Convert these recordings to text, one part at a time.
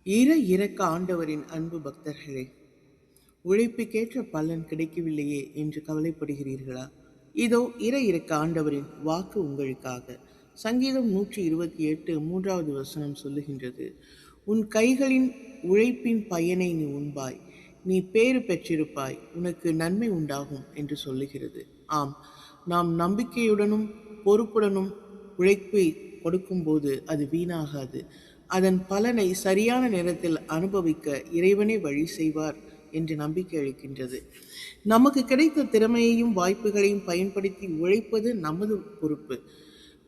இறக்க ஆண்டவரின் அன்பு பக்தர்களே, உழைப்புக்கேற்ற பலன் கிடைக்கவில்லையே என்று கவலைப்படுகிறீர்களா? இதோ இறக்க ஆண்டவரின் வாக்கு உங்களுக்காக. சங்கீதம் 128 3வது வசனம் சொல்லுகின்றது, உன் கைகளின் உழைப்பின் பயனை நீ உண்பாய், நீ பேறு பெற்றிருப்பாய், உனக்கு நன்மை உண்டாகும் என்று சொல்லுகிறது. ஆம், நாம் நம்பிக்கையுடனும் பொறுப்புடனும் உழைப்பை கொடுக்கும்போது அது வீணாகாது. அதன் பலனை சரியான நேரத்தில் அனுபவிக்க இறைவனே வழி செய்வார் என்று நம்பிக்கை அளிக்கின்றது. நமக்கு கிடைத்த திறமையையும் வாய்ப்புகளையும் பயன்படுத்தி உழைப்பது நமது பொறுப்பு.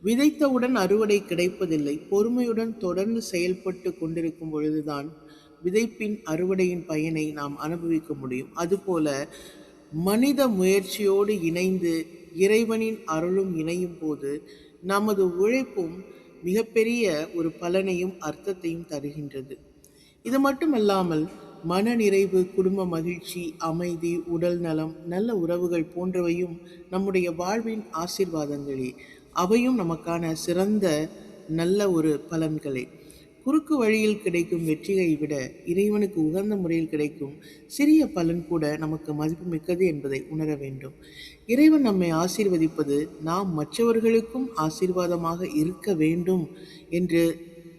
விதைத்தவுடன் அறுவடை கிடைப்பதில்லை. பொறுமையுடன் தொடர்ந்து செயல்பட்டு கொண்டிருக்கும் பொழுதுதான் விதைப்பின் அறுவடையின் பயனை நாம் அனுபவிக்க முடியும். அதுபோல மனித முயற்சியோடு இணைந்து இறைவனின் அருளும் இணையும் போது நமது உழைப்பும் மிகப்பெரிய ஒரு பலனையும் அர்த்தத்தையும் தருகின்றது. இது மட்டுமல்லாமல் மன நிறைவு, குடும்ப மகிழ்ச்சி, அமைதி, உடல் நலம், நல்ல உறவுகள் போன்றவையும் நம்முடைய வாழ்வின் ஆசீர்வாதங்களே. அவையும் நமக்கான சிறந்த நல்ல ஒரு பலன்களே. குறுக்கு வழியில் கிடைக்கும் வெற்றியை விட இறைவனுக்கு உகந்த முறையில் கிடைக்கும் சிறிய பலன் கூட நமக்கு மதிப்புமிக்கது என்பதை உணர வேண்டும். இறைவன் நம்மை ஆசீர்வதிப்பது நாம் மற்றவர்களுக்கும் ஆசீர்வாதமாக இருக்க வேண்டும் என்று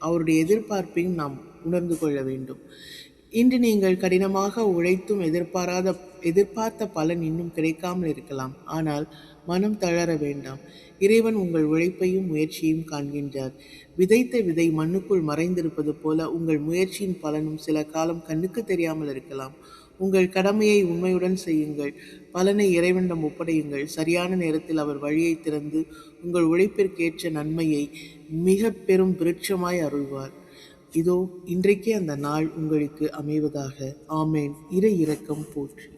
அவருடைய எதிர்பார்ப்பையும் நாம் உணர்ந்து கொள்ள வேண்டும். இன்று நீங்கள் கடினமாக உழைத்தும் எதிர்பார்த்த பலன் இன்னும் கிடைக்காமல் இருக்கலாம். ஆனால் மனம் தளர வேண்டாம். இறைவன் உங்கள் உழைப்பையும் முயற்சியையும் காண்கின்றார். விதைத்த விதை மண்ணுக்குள் மறைந்திருப்பது போல உங்கள் முயற்சியின் பலனும் சில காலம் கண்ணுக்கு தெரியாமல் இருக்கலாம். உங்கள் கடமையை உண்மையுடன் செய்யுங்கள். பலனை இறைவனிடம் ஒப்படையுங்கள். சரியான நேரத்தில் அவர் வழியை திறந்து உங்கள் உழைப்பிற்கேற்ற நன்மையை மிக பெரும் விருட்சமாய் அருள்வார். இதோ இன்றைக்கே அந்த நாள் உங்களுக்கு அமைவதாக. ஆமேன். இரக்கம் போற்றி.